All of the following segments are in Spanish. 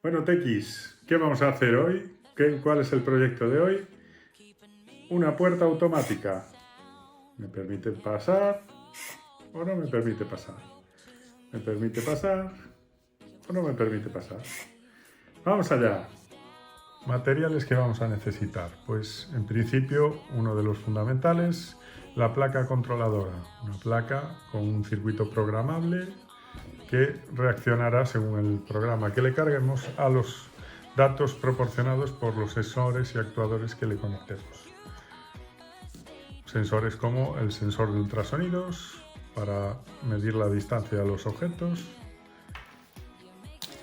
Bueno, Tequis, ¿qué vamos a hacer hoy? ¿Cuál es el proyecto de hoy? Una puerta automática. ¿Me permite pasar o no me permite pasar? ¿Me permite pasar o no me permite pasar? Vamos allá. Materiales que vamos a necesitar. Pues en principio uno de los fundamentales, la placa controladora. Una placa con un circuito programable que reaccionará según el programa que le carguemos a los datos proporcionados por los sensores y actuadores que le conectemos. Sensores como el sensor de ultrasonidos para medir la distancia a los objetos,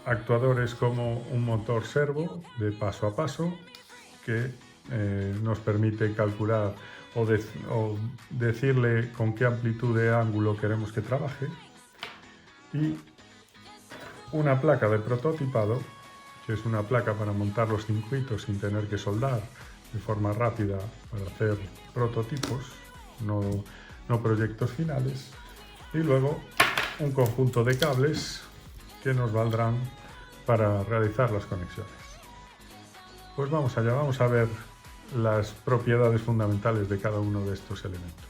actuadores como un motor servo de paso a paso que nos permite calcular o decirle con qué amplitud de ángulo queremos que trabaje, y una placa de prototipado, que es una placa para montar los circuitos sin tener que soldar de forma rápida para hacer prototipos, no proyectos finales, y luego un conjunto de cables que nos valdrán para realizar las conexiones. Pues vamos allá, vamos a ver las propiedades fundamentales de cada uno de estos elementos.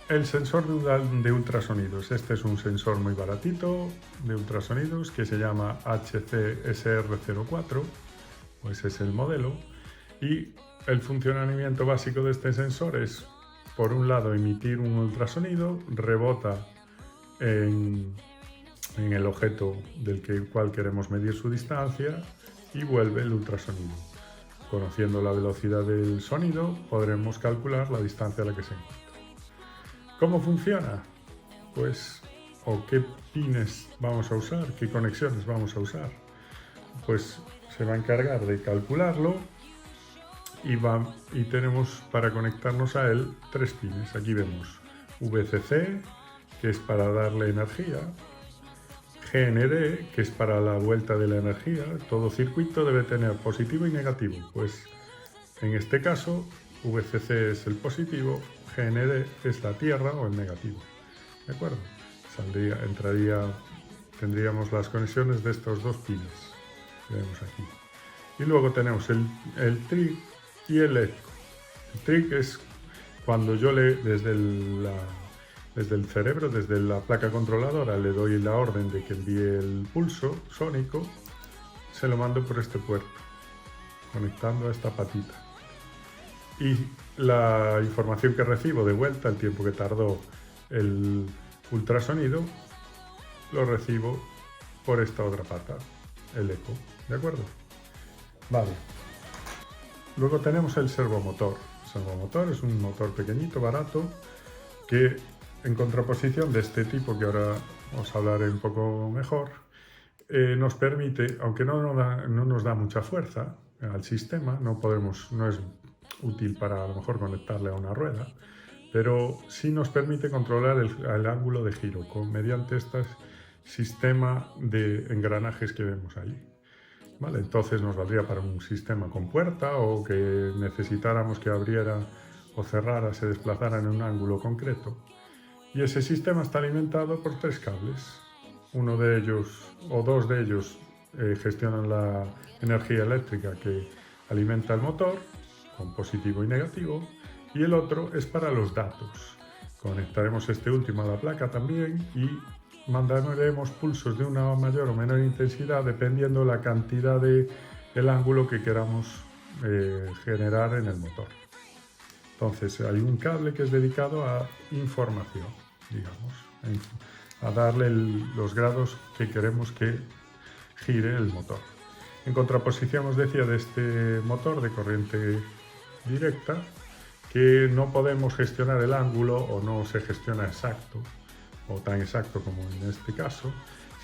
El sensor de ultrasonidos. Este es un sensor muy baratito de ultrasonidos que se llama HCSR04, pues es el modelo. Y el funcionamiento básico de este sensor es, por un lado, emitir un ultrasonido, rebota en el objeto del cual queremos medir su distancia y vuelve el ultrasonido. Conociendo la velocidad del sonido, podremos calcular la distancia a la que se encuentra. ¿Cómo funciona? Pues, o qué pines vamos a usar, qué conexiones vamos a usar. Pues se va a encargar de calcularlo y tenemos para conectarnos a él 3 pines. Aquí vemos VCC, que es para darle energía, GND, que es para la vuelta de la energía. Todo circuito debe tener positivo y negativo. Pues en este caso, VCC es el positivo, GND es la tierra o el negativo. ¿De acuerdo? Tendríamos las conexiones de estos 2 pines que vemos aquí. Y luego tenemos el TRIG y el eco. El TRIG es cuando yo desde el cerebro, desde la placa controladora, le doy la orden de que envíe el pulso sónico, se lo mando por este puerto, conectando a esta patita. Y la información que recibo de vuelta, el tiempo que tardó el ultrasonido, lo recibo por esta otra pata, el eco. ¿De acuerdo? Vale. Luego tenemos el servomotor. El servomotor es un motor pequeñito, barato, que en contraposición de este tipo, que ahora os hablaré un poco mejor, nos permite, aunque no nos da mucha fuerza al sistema, no es útil para a lo mejor conectarle a una rueda, pero sí nos permite controlar el ángulo de giro mediante este sistema de engranajes que vemos ahí. ¿Vale? Entonces nos valdría para un sistema con puerta, o que necesitáramos que abriera o cerrara, se desplazara en un ángulo concreto. Y ese sistema está alimentado por 3 cables. Uno de ellos, o 2 de ellos, gestionan la energía eléctrica que alimenta el motor, con positivo y negativo, y el otro es para los datos. Conectaremos este último a la placa también y mandaremos pulsos de una mayor o menor intensidad dependiendo la cantidad del ángulo que queramos generar en el motor. Entonces hay un cable que es dedicado a información, digamos, a darle los grados que queremos que gire el motor. En contraposición, os decía, de este motor de corriente directa, que no podemos gestionar el ángulo, o no se gestiona exacto, o tan exacto como en este caso,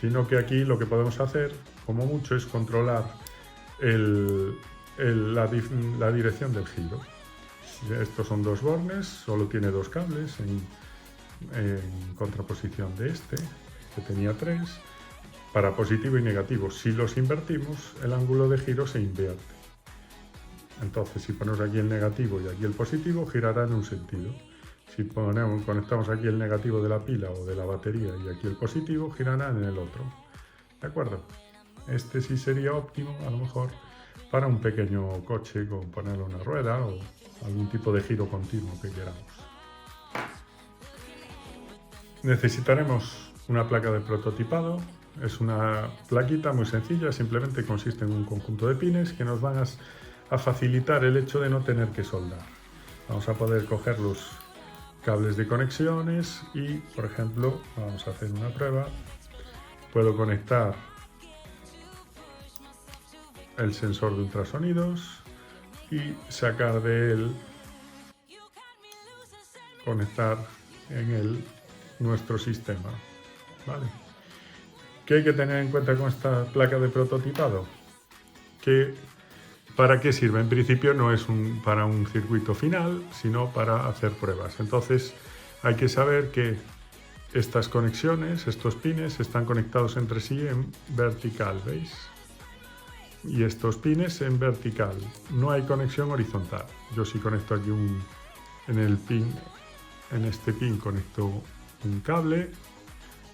sino que aquí lo que podemos hacer, como mucho, es controlar la dirección del giro. Estos son 2 bornes, solo tiene 2 cables en contraposición de este, que tenía 3, para positivo y negativo. Si los invertimos, el ángulo de giro se invierte. Entonces, si ponemos aquí el negativo y aquí el positivo, girará en un sentido. Si conectamos aquí el negativo de la pila o de la batería y aquí el positivo, girará en el otro. ¿De acuerdo? Este sí sería óptimo, a lo mejor, para un pequeño coche con ponerle una rueda o algún tipo de giro continuo que queramos. Necesitaremos una placa de prototipado. Es una plaquita muy sencilla, simplemente consiste en un conjunto de pines que nos van a facilitar el hecho de no tener que soldar. Vamos a poder coger los cables de conexiones y, por ejemplo, vamos a hacer una prueba. Puedo conectar el sensor de ultrasonidos y sacar de él, conectar en él nuestro sistema, ¿vale? ¿Qué hay que tener en cuenta con esta placa de prototipado? ¿Para qué sirve? En principio no es para un circuito final, sino para hacer pruebas. Entonces hay que saber que estas conexiones, estos pines, están conectados entre sí en vertical, ¿veis? Y estos pines en vertical. No hay conexión horizontal. Yo si conecto aquí en este pin conecto un cable,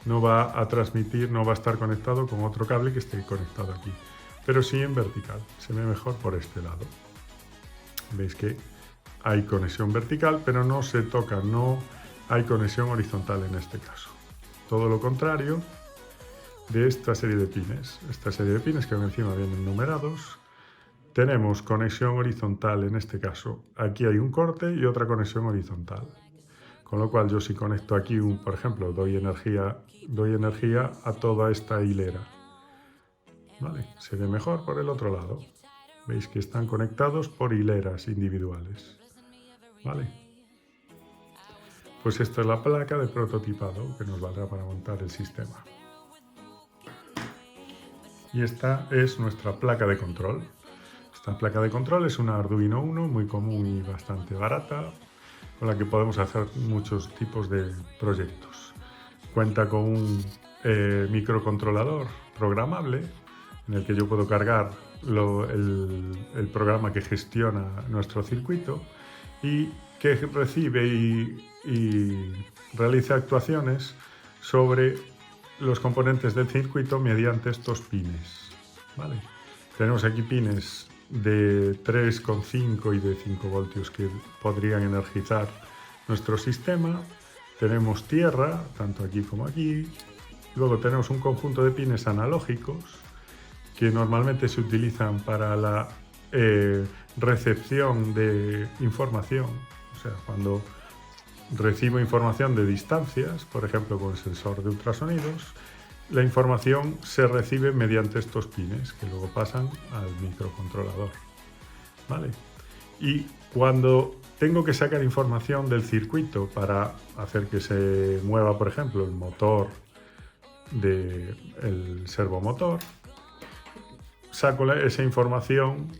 no va a transmitir, no va a estar conectado con otro cable que esté conectado aquí, pero sí en vertical. Se ve mejor por este lado. Veis que hay conexión vertical, pero no se toca, no hay conexión horizontal en este caso. Todo lo contrario de esta serie de pines. Esta serie de pines que encima vienen numerados. Tenemos conexión horizontal en este caso. Aquí hay un corte y otra conexión horizontal. Con lo cual yo si conecto aquí, por ejemplo, doy energía a toda esta hilera. ¿Vale? Se ve mejor por el otro lado. Veis que están conectados por hileras individuales. ¿Vale? Pues esta es la placa de prototipado que nos valdrá para montar el sistema. Y esta es nuestra placa de control. Esta placa de control es una Arduino Uno muy común y bastante barata, con la que podemos hacer muchos tipos de proyectos. Cuenta con un microcontrolador programable en el que yo puedo cargar el programa que gestiona nuestro circuito y que recibe y realiza actuaciones sobre los componentes del circuito mediante estos pines. ¿Vale? Tenemos aquí pines de 3,5 y de 5 voltios que podrían energizar nuestro sistema. Tenemos tierra, tanto aquí como aquí. Luego tenemos un conjunto de pines analógicos que normalmente se utilizan para la recepción de información. O sea, cuando recibo información de distancias, por ejemplo con el sensor de ultrasonidos, la información se recibe mediante estos pines que luego pasan al microcontrolador. ¿Vale? Y cuando tengo que sacar información del circuito para hacer que se mueva, por ejemplo, el motor del servomotor, saco esa información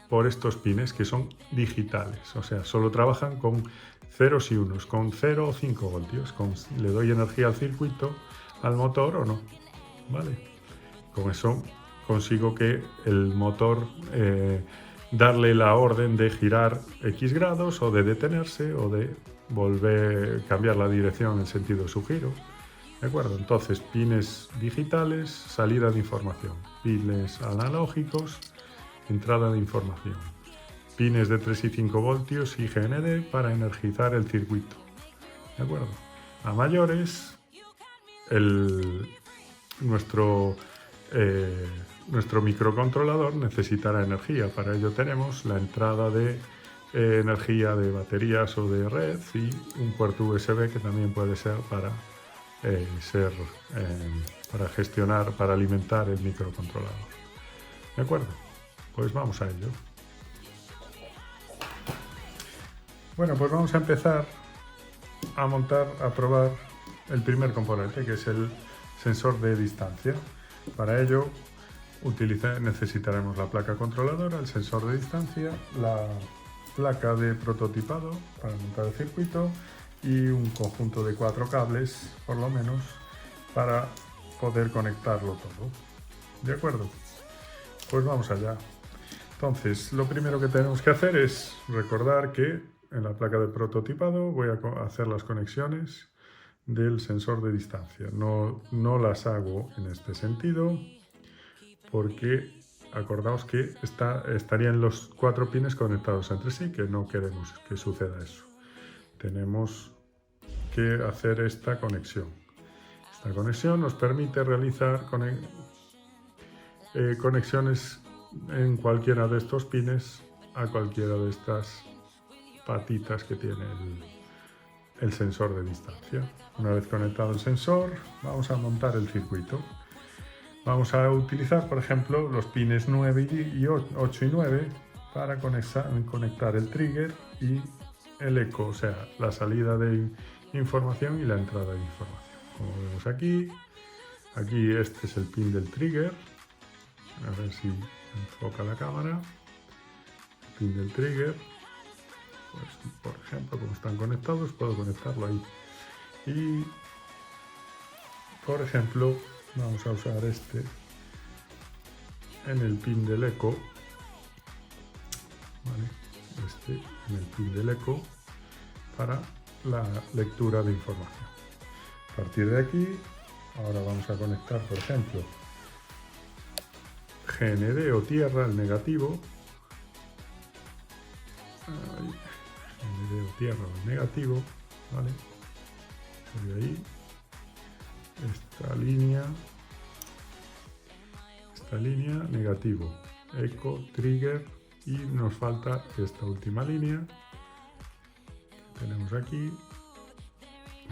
por estos pines que son digitales, o sea, solo trabajan con ceros y unos, con 0 o 5 voltios, le doy energía al circuito, al motor o no, ¿vale? Con eso consigo que el motor darle la orden de girar X grados o de detenerse o de cambiar la dirección en sentido de su giro. ¿De acuerdo? Entonces, pines digitales, salida de información. Pines analógicos, entrada de información. Pines de 3 y 5 voltios y GND para energizar el circuito. ¿De acuerdo? A mayores, nuestro microcontrolador necesitará energía. Para ello tenemos la entrada de energía de baterías o de red y un puerto USB que también puede ser para gestionar, para alimentar el microcontrolador. ¿De acuerdo? Pues vamos a ello. Bueno, pues vamos a empezar a probar el primer componente, que es el sensor de distancia. Para ello necesitaremos la placa controladora, el sensor de distancia, la placa de prototipado para montar el circuito y un conjunto de 4 cables, por lo menos, para poder conectarlo todo. ¿De acuerdo? Pues vamos allá. Entonces, lo primero que tenemos que hacer es recordar que en la placa de prototipado voy a hacer las conexiones del sensor de distancia. No las hago en este sentido porque acordaos que estarían los 4 pines conectados entre sí, que no queremos que suceda eso. Tenemos que hacer esta conexión. Esta conexión nos permite realizar conexiones en cualquiera de estos pines a cualquiera de estas patitas que tiene el sensor de distancia. Una vez conectado el sensor, vamos a montar el circuito. Vamos a utilizar, por ejemplo, los pines 8 y 9 para conectar el trigger y el eco, o sea, la salida de información y la entrada de información. Como vemos aquí este es el pin del trigger. A ver si enfoca la cámara. El pin del trigger. Pues, por ejemplo, como están conectados, puedo conectarlo ahí. Y, por ejemplo, vamos a usar este en el pin del eco. ¿Vale? Este en el pin del eco para la lectura de información. A partir de aquí, ahora vamos a conectar, por ejemplo, GND o tierra, el negativo. GND o tierra o el negativo, ¿vale? Sería ahí. Esta línea, negativo, eco, trigger, y nos falta esta última línea que tenemos aquí,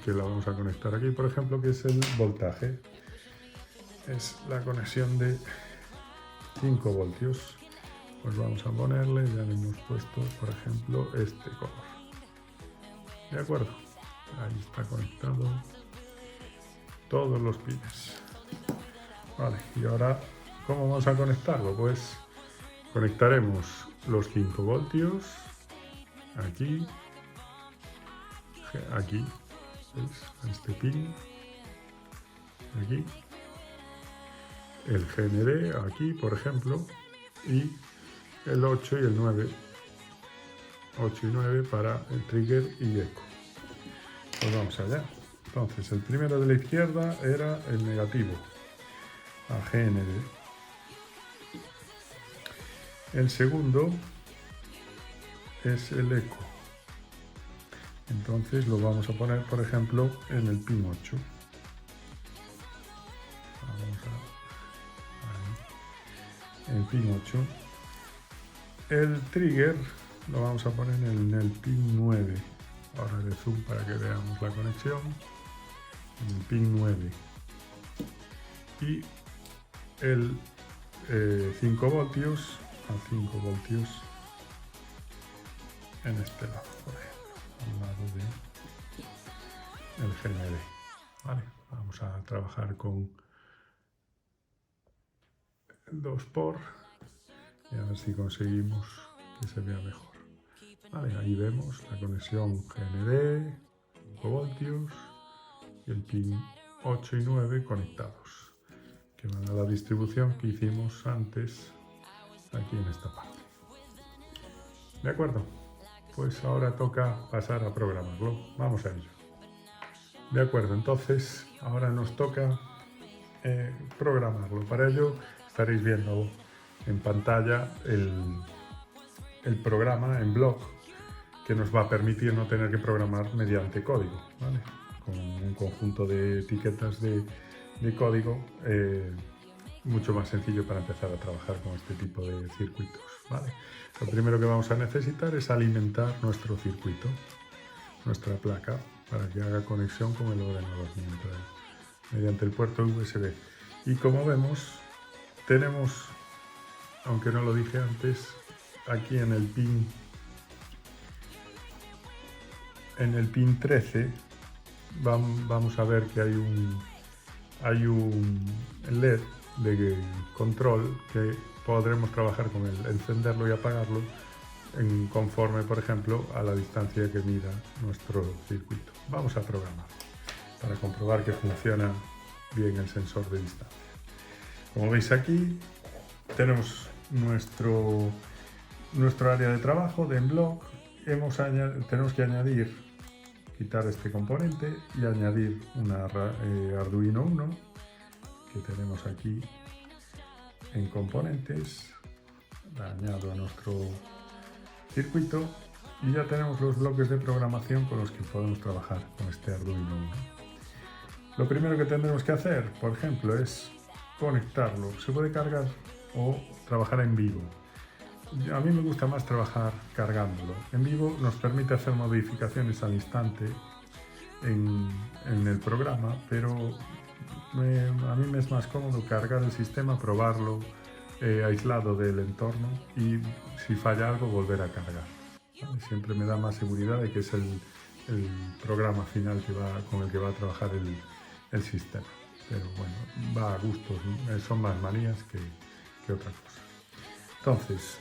que la vamos a conectar aquí, por ejemplo, que es el voltaje. Es la conexión de 5 voltios. Pues vamos a ponerle, ya le hemos puesto, por ejemplo, este color. ¿De acuerdo? Ahí está conectado todos los pines. Vale, y ahora, ¿cómo vamos a conectarlo? Pues conectaremos los 5 voltios aquí, ¿veis? A este pin, aquí, el GND aquí, por ejemplo, y el 8 y el 9, 8 y 9 para el trigger y eco. Pues vamos allá. Entonces, el primero de la izquierda era el negativo, a GND. El segundo es el eco. Entonces lo vamos a poner, por ejemplo, en el pin 8. El pin 8. El trigger lo vamos a poner en el pin 9. Ahora de zoom para que veamos la conexión. En el pin 9. Y el 5 voltios a 5 voltios en este lado, por ejemplo, al lado del GND. Vale, vamos a trabajar con el 2 por y a ver si conseguimos que se vea mejor. Vale, ahí vemos la conexión GND, 5 voltios y el pin 8 y 9 conectados, que van a la distribución que hicimos antes aquí en esta parte. ¿De acuerdo? Pues ahora toca pasar a programarlo. Vamos a ello. De acuerdo, entonces ahora nos toca programarlo. Para ello estaréis viendo en pantalla el programa en block que nos va a permitir no tener que programar mediante código, ¿vale? Con un conjunto de etiquetas de código mucho más sencillo para empezar a trabajar con este tipo de circuitos, ¿vale? Lo primero que vamos a necesitar es alimentar nuestro circuito, nuestra placa, para que haga conexión con el ordenador mediante el puerto USB. Y como vemos, tenemos, aunque no lo dije antes, aquí en el pin 13 vamos a ver que hay un LED de control que podremos trabajar con él, encenderlo y apagarlo conforme, por ejemplo, a la distancia que mida nuestro circuito. Vamos a programar para comprobar que funciona bien el sensor de distancia. Como veis aquí tenemos nuestro área de trabajo de en block. Tenemos que añadir quitar este componente y añadir una Arduino Uno que tenemos aquí en componentes. La añado a nuestro circuito y ya tenemos los bloques de programación con los que podemos trabajar con este Arduino Uno. Lo primero que tendremos que hacer, por ejemplo, es conectarlo. Se puede cargar o trabajar en vivo. A mí me gusta más trabajar cargándolo. En vivo nos permite hacer modificaciones al instante en el programa, pero a mí me es más cómodo cargar el sistema, probarlo aislado del entorno y si falla algo volver a cargar. ¿Vale? Siempre me da más seguridad de que es el programa final con el que va a trabajar el sistema. Pero bueno, va a gustos, son más manías que otra cosa. Entonces,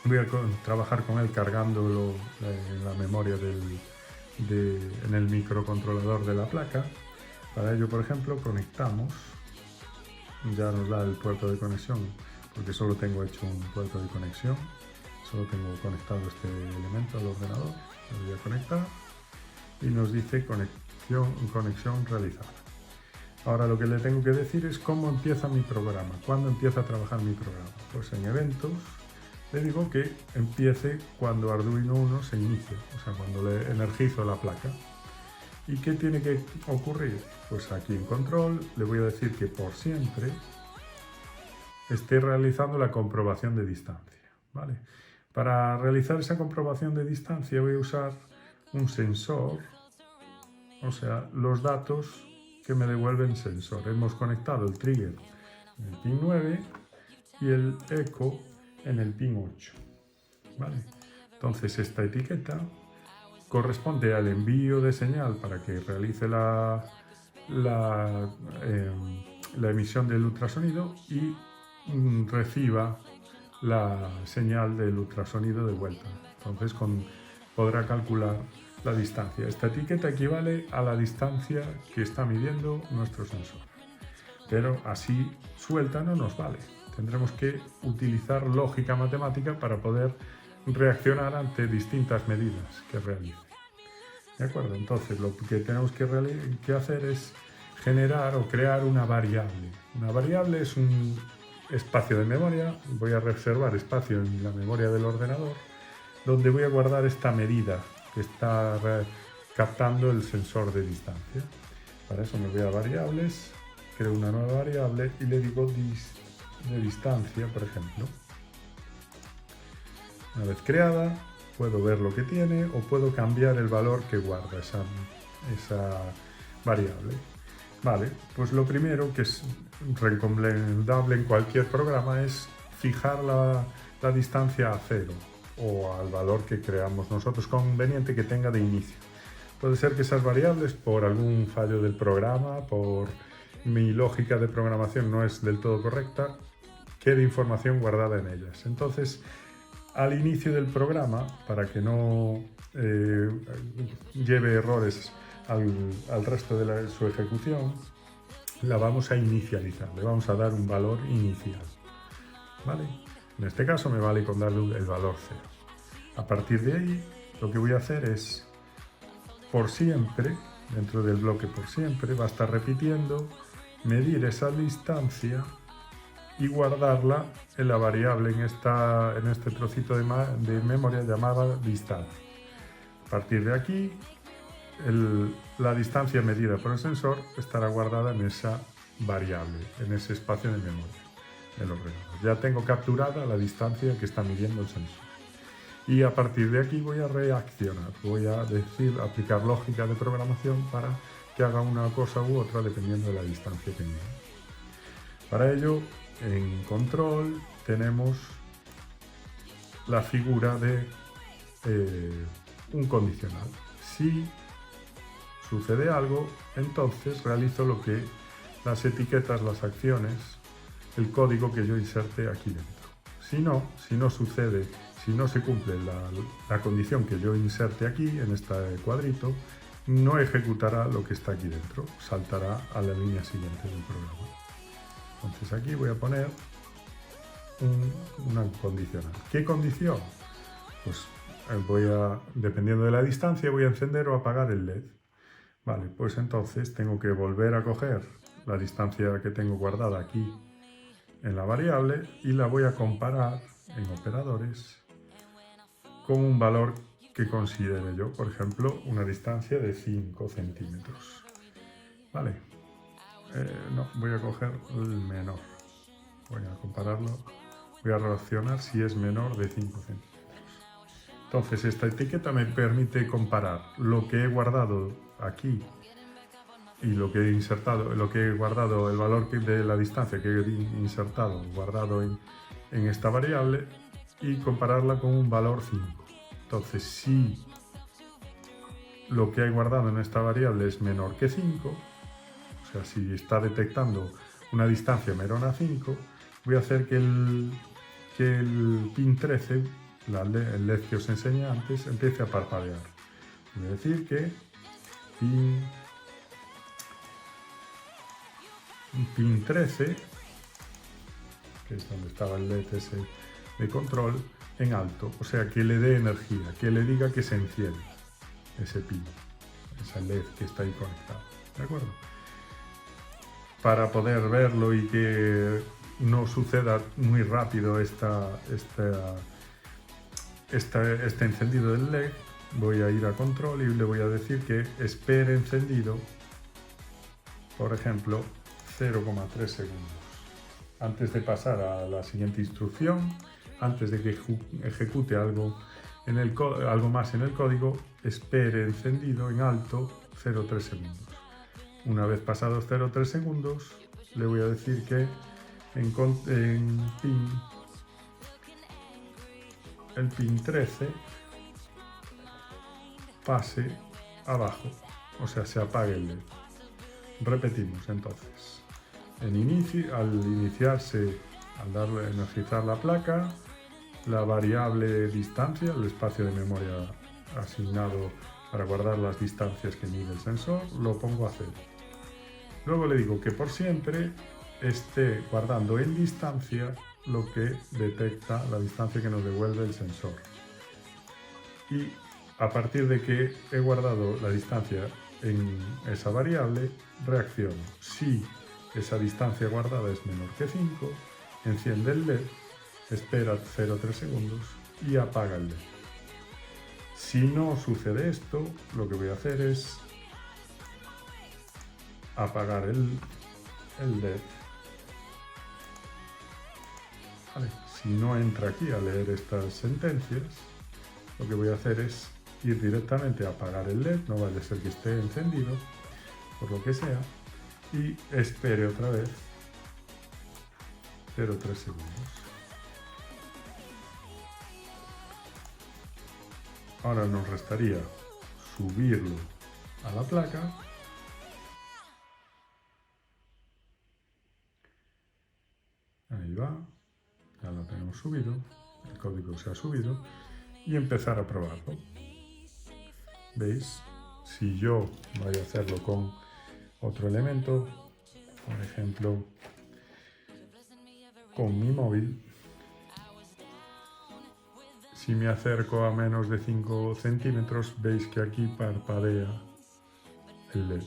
voy a trabajar con él cargándolo en la memoria en el microcontrolador de la placa. Para ello, por ejemplo, conectamos, ya nos da el puerto de conexión, porque solo tengo hecho un puerto de conexión, solo tengo conectado este elemento al ordenador, lo voy a conectar y nos dice conexión realizada. Ahora lo que le tengo que decir es cómo empieza mi programa, cuándo empieza a trabajar mi programa. Pues en eventos le digo que empiece cuando Arduino Uno se inicie, o sea, cuando le energizo la placa. ¿Y qué tiene que ocurrir? Pues aquí en control le voy a decir que por siempre esté realizando la comprobación de distancia, ¿vale? Para realizar esa comprobación de distancia voy a usar un sensor, o sea, los datos que me devuelve el sensor. Hemos conectado el trigger en el pin 9 y el eco en el pin 8, ¿vale? Entonces esta etiqueta corresponde al envío de señal para que realice la emisión del ultrasonido y reciba la señal del ultrasonido de vuelta. Entonces podrá calcular la distancia. Esta etiqueta equivale a la distancia que está midiendo nuestro sensor. Pero así suelta no nos vale. Tendremos que utilizar lógica matemática para poder reaccionar ante distintas medidas que realice. ¿De acuerdo? Entonces lo que tenemos que hacer es generar o crear una variable. Una variable es un espacio de memoria. Voy a reservar espacio en la memoria del ordenador donde voy a guardar esta medida que está captando el sensor de distancia. Para eso me voy a variables, creo una nueva variable y le digo de distancia, por ejemplo. Una vez creada, puedo ver lo que tiene o puedo cambiar el valor que guarda esa variable. Vale, pues lo primero que es recomendable en cualquier programa es fijar la distancia a 0 o al valor que creamos nosotros conveniente que tenga de inicio. Puede ser que esas variables, por algún fallo del programa, por mi lógica de programación no es del todo correcta, quede información guardada en ellas. Entonces, al inicio del programa, para que no lleve errores al resto de su ejecución, la vamos a inicializar, le vamos a dar un valor inicial, ¿vale? En este caso me vale con darle el valor 0. A partir de ahí, lo que voy a hacer es, por siempre, dentro del bloque por siempre, va a estar repitiendo, medir esa distancia y guardarla en la variable en este trocito de memoria llamada distancia. A partir de aquí, la distancia medida por el sensor estará guardada en esa variable, en ese espacio de memoria del ordenador. Ya tengo capturada la distancia que está midiendo el sensor. Y a partir de aquí voy a reaccionar, voy a aplicar lógica de programación para que haga una cosa u otra dependiendo de la distancia que mida. Para ello, en control tenemos la figura de un condicional. Si sucede algo, entonces realizo lo que las etiquetas, las acciones, el código que yo inserte aquí dentro. Si no sucede, si no se cumple la condición que yo inserte aquí, en este cuadrito, no ejecutará lo que está aquí dentro, saltará a la línea siguiente del programa. Entonces aquí voy a poner una condicional. ¿Qué condición? Pues dependiendo de la distancia, voy a encender o apagar el LED. Vale, pues entonces tengo que volver a coger la distancia que tengo guardada aquí en la variable y la voy a comparar en operadores con un valor que considere yo, por ejemplo, una distancia de 5 centímetros. Vale, no, voy a coger el menor, voy a compararlo, voy a relacionar si es menor de 5 centímetros. Entonces esta etiqueta me permite comparar lo que he guardado aquí y lo que he insertado, lo que he guardado, el valor de la distancia que he insertado, guardado en esta variable, y compararla con un valor 5. Entonces, si lo que he guardado en esta variable es menor que 5, o sea, si está detectando una distancia menor a 5, voy a hacer que el pin 13, el LED que os enseñé antes, empiece a parpadear. Es decir, que pin 13, que es donde estaba el LED ese de control, en alto, o sea, que le dé energía, que le diga que se enciende ese pin, esa LED que está ahí conectado, ¿de acuerdo? Para poder verlo y que no suceda muy rápido este encendido del LED, voy a ir a control y le voy a decir que espere encendido, por ejemplo, 0,3 segundos. Antes de pasar a la siguiente instrucción, antes de que ejecute algo más en el código, espere encendido en alto 0,3 segundos. Una vez pasados 0,3 segundos, le voy a decir que el pin 13 pase abajo, o sea, se apague el LED. Repetimos entonces. Al iniciarse, al darle a energizar la placa, la variable distancia, el espacio de memoria asignado para guardar las distancias que mide el sensor, lo pongo a 0. Luego le digo que por siempre esté guardando en distancia lo que detecta, la distancia que nos devuelve el sensor. Y a partir de que he guardado la distancia en esa variable, reacciono. Si esa distancia guardada es menor que 5, enciende el LED, espera 0,3 segundos y apaga el LED. Si no sucede esto, lo que voy a hacer es apagar el LED. Vale. Si no entra aquí a leer estas sentencias, lo que voy a hacer es ir directamente a apagar el LED, no vaya a ser que esté encendido, por lo que sea, y espere otra vez 0,3 segundos. Ahora nos restaría subirlo a la placa . Ahí va, ya lo tenemos subido, el código se ha subido, y empezar a probarlo. ¿Veis? Si yo voy a hacerlo con otro elemento, por ejemplo, con mi móvil, si me acerco a menos de 5 centímetros, veis que aquí parpadea el LED.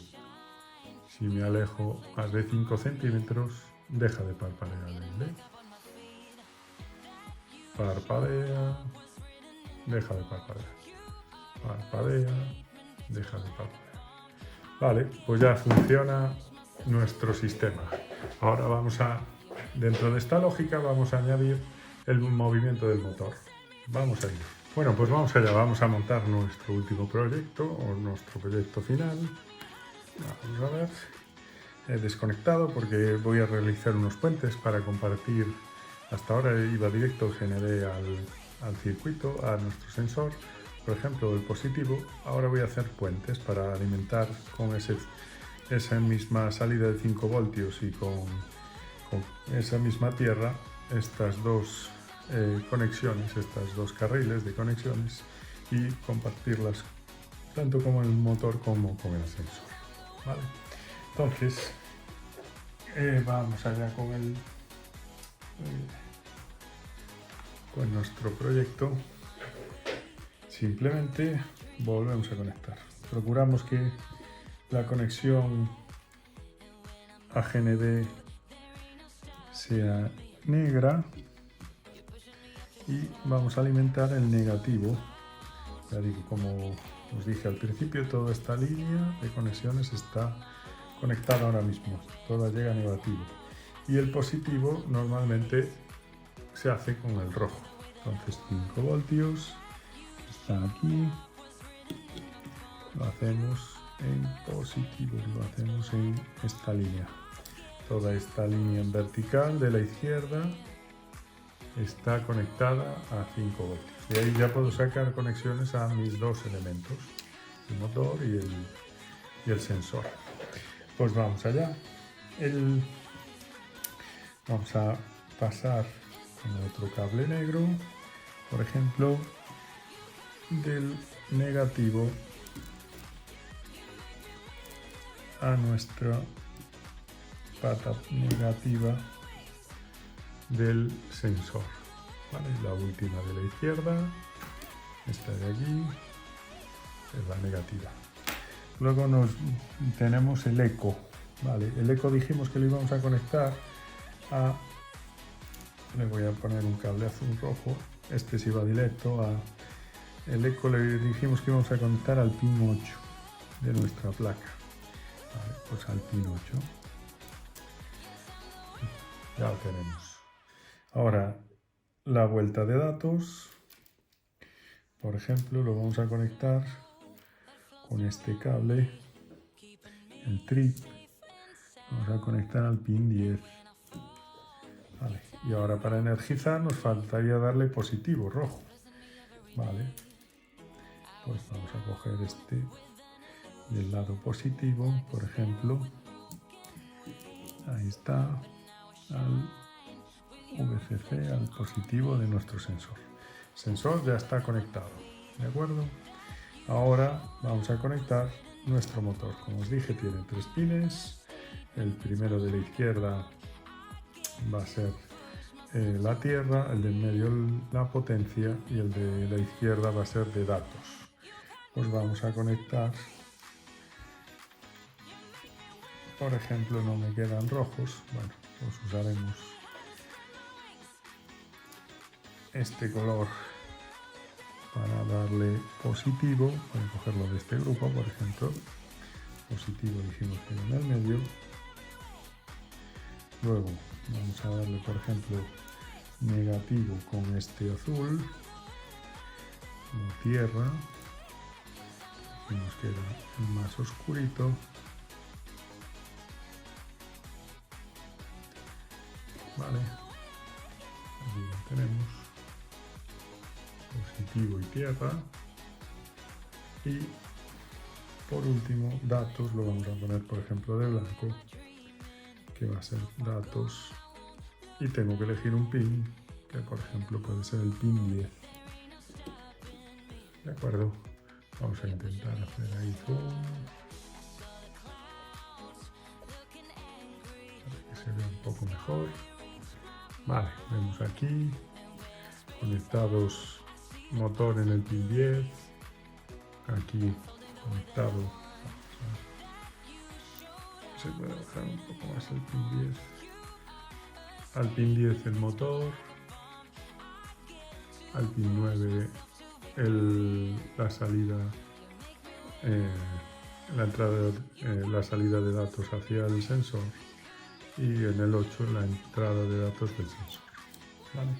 Si me alejo más de 5 centímetros, deja de parpadear el LED. Parpadea, deja de parpadear. Parpadea, deja de parpadear. Vale, pues ya funciona nuestro sistema. Ahora dentro de esta lógica, vamos a añadir el movimiento del motor. Vamos a ir. Bueno, pues vamos allá, vamos a montar nuestro último proyecto, o nuestro proyecto final. Vamos a ver. He desconectado porque voy a realizar unos puentes para compartir. Hasta ahora iba directo, generé al circuito, a nuestro sensor, por ejemplo, el positivo. Ahora voy a hacer puentes para alimentar con esa misma salida de 5 voltios y con esa misma tierra estas dos conexiones, estos dos carriles de conexiones, y compartirlas tanto con el motor como con el sensor. ¿Vale? Entonces, vamos allá con nuestro proyecto. simplemente volvemos a conectar. Procuramos que la conexión a GND sea negra y vamos a alimentar el negativo. Ya digo, como os dije al principio, toda esta línea de conexiones está conectada ahora mismo, toda llega a negativo. Y el positivo normalmente se hace con el rojo. Entonces 5 voltios, está aquí, lo hacemos en positivo, lo hacemos en esta línea. Toda esta línea en vertical de la izquierda está conectada a 5 voltios. Y ahí ya puedo sacar conexiones a mis dos elementos, el motor y el sensor. Pues vamos allá. Vamos a pasar con otro cable negro, por ejemplo, del negativo a nuestra pata negativa del sensor. ¿Vale? La última de la izquierda, esta de aquí, es la negativa. Luego tenemos el eco. ¿Vale? El eco dijimos que lo íbamos a conectar a... Le voy a poner un cable azul rojo. Este sí va directo a... El eco le dijimos que íbamos a conectar al pin 8 de nuestra placa. Vale, pues al pin 8. Ya lo tenemos. Ahora, la vuelta de datos, por ejemplo, lo vamos a conectar con este cable, el trip. Vamos a conectar al pin 10. Vale. Y ahora para energizar nos faltaría darle positivo rojo. Vale. Pues vamos a coger este del lado positivo, por ejemplo. Ahí está. Al VCC, al positivo de nuestro sensor. El sensor ya está conectado, ¿de acuerdo? Ahora vamos a conectar nuestro motor. Como os dije, tiene 3 pines. El primero de la izquierda va a ser la tierra, el del medio la potencia y el de la izquierda va a ser de datos. Pues vamos a conectar, por ejemplo, no me quedan rojos, bueno, pues usaremos este color para darle positivo. Voy a cogerlo de este grupo, por ejemplo. Positivo dijimos que era en el medio. Luego vamos a darle, por ejemplo, negativo con este azul, como tierra. Dijimos que era el más oscurito. Vale, aquí lo tenemos. Positivo y tierra. Y por último, datos, lo vamos a poner, por ejemplo, de blanco, que va a ser datos. Y tengo que elegir un pin, que por ejemplo puede ser el pin 10. ¿De acuerdo? Vamos a intentar hacer ahí zoom. Para que se vea un poco mejor. Vale, vemos aquí, conectados motor en el pin 10. Aquí conectado. Se puede bajar un poco más el pin 10. Al pin 10 el motor, al pin 9 la salida, la salida de datos hacia el sensor y en el 8 la entrada de datos del sensor. ¿Vale?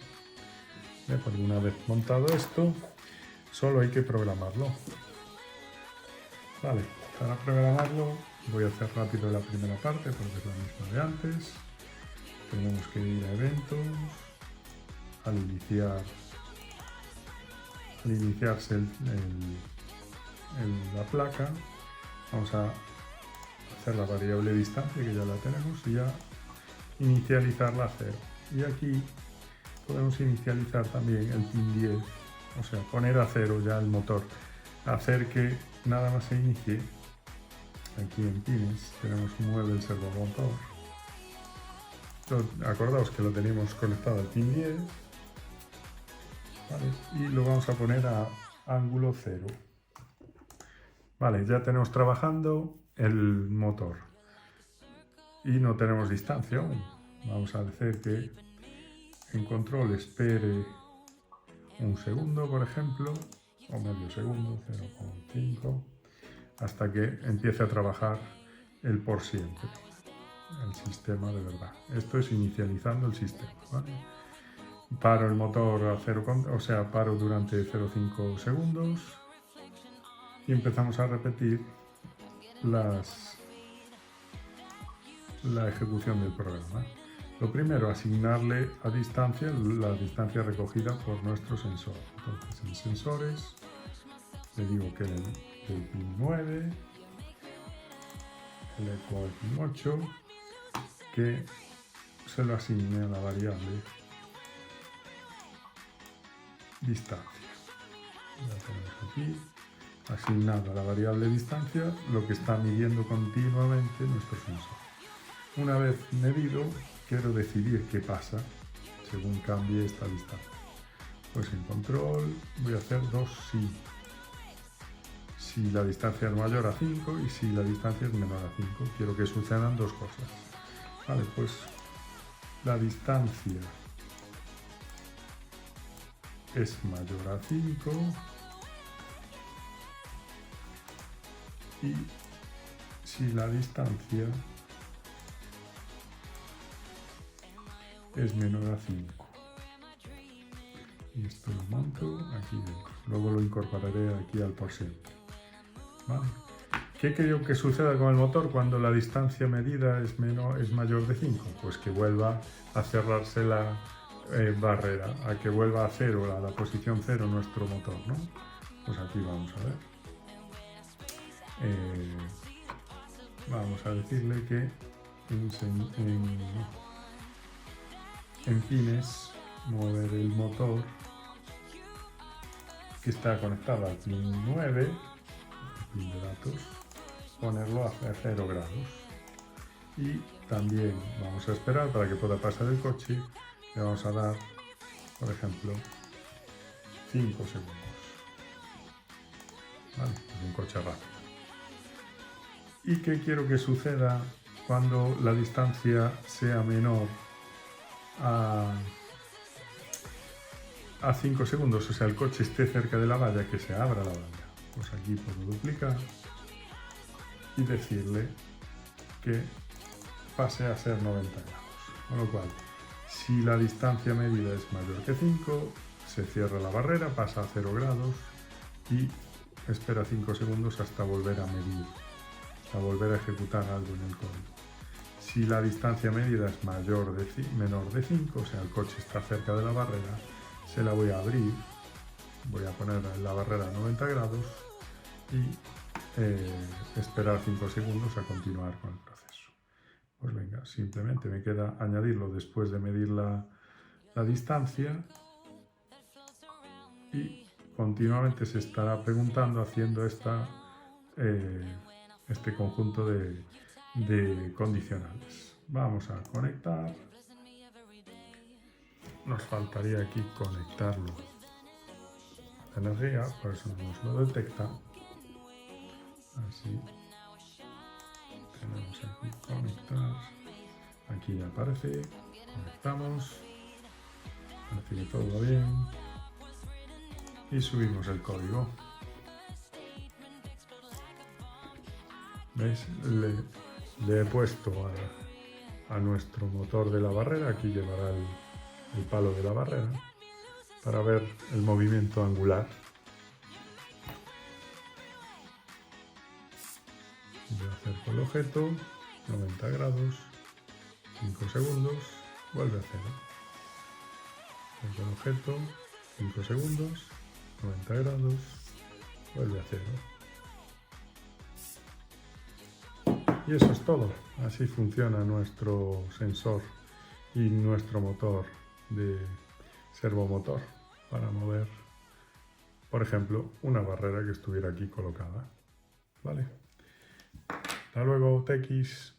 Una vez montado esto, solo hay que programarlo. Vale, para programarlo voy a hacer rápido la primera parte porque es la misma de antes. Tenemos que ir a eventos, al iniciarse la placa, vamos a hacer la variable distancia que ya la tenemos y ya inicializarla a 0. Y aquí podemos inicializar también el pin 10, o sea, poner a 0 ya el motor, hacer que nada más se inicie. Aquí en pines tenemos un mueve el servomotor. Acordaos que lo teníamos conectado al pin 10, ¿vale? Y lo vamos a poner a ángulo 0. Vale, ya tenemos trabajando el motor y no tenemos distancia aún. Vamos a decir que en control espere un segundo, por ejemplo, o medio segundo, 0,5, hasta que empiece a trabajar el por siempre, el sistema de verdad. Esto es inicializando el sistema, ¿vale? Paro el motor a 0, o sea, paro durante 0,5 segundos y empezamos a repetir la ejecución del programa. Lo primero, asignarle a distancia la distancia recogida por nuestro sensor. Entonces, en sensores, le digo que el pin 9, el eco al pin 8, que se lo asigne a la variable distancia. Ya tenemos aquí asignado a la variable distancia lo que está midiendo continuamente nuestro sensor. Una vez medido, quiero decidir qué pasa según cambie esta distancia. Pues en control voy a hacer dos sí. Si la distancia es mayor a 5 y si la distancia es menor a 5. Quiero que sucedan dos cosas. Vale, pues la distancia es mayor a 5 y si la distancia es menor a 5. Y esto lo monto aquí dentro. Luego lo incorporaré aquí al por siempre. ¿Vale? ¿Qué creo que suceda con el motor cuando la distancia medida es mayor de 5? Pues que vuelva a cerrarse la barrera, a que vuelva a 0, a la posición 0 nuestro motor, ¿no? Pues aquí vamos a ver. Vamos a decirle que en pines mover el motor que está conectado al pin 9, el pin de datos, ponerlo a 0 grados. Y también vamos a esperar para que pueda pasar el coche. Le vamos a dar, por ejemplo, 5 segundos. ¿Vale? Es un coche rápido. ¿Y qué quiero que suceda cuando la distancia sea menor a 5 segundos? O sea, el coche esté cerca de la valla, que se abra la valla. Pues aquí puedo duplicar y decirle que pase a ser 90 grados. Con lo cual, si la distancia medida es mayor que 5, se cierra la barrera, pasa a 0 grados y espera 5 segundos hasta volver a medir, hasta volver a ejecutar algo en el código. Si la distancia medida es menor de 5, o sea, el coche está cerca de la barrera, se la voy a abrir, voy a poner la barrera a 90 grados y esperar 5 segundos a continuar con el proceso. Pues venga, simplemente me queda añadirlo después de medir la distancia y continuamente se estará preguntando haciendo este conjunto de condicionales. Vamos a conectar. Nos faltaría aquí conectarlo a la energía, por eso nos lo detecta. Así tenemos aquí conectar. Aquí aparece, conectamos, parece que todo va bien y subimos el código. ¿Veis? Le he puesto a nuestro motor de la barrera, aquí llevará el palo de la barrera, para ver el movimiento angular. Yo acerco el objeto, 90 grados, 5 segundos, vuelve a 0. Acerco el objeto, 5 segundos, 90 grados, vuelve a 0. Y eso es todo. Así funciona nuestro sensor y nuestro motor de servomotor para mover, por ejemplo, una barrera que estuviera aquí colocada. ¿Vale? Hasta luego, TX.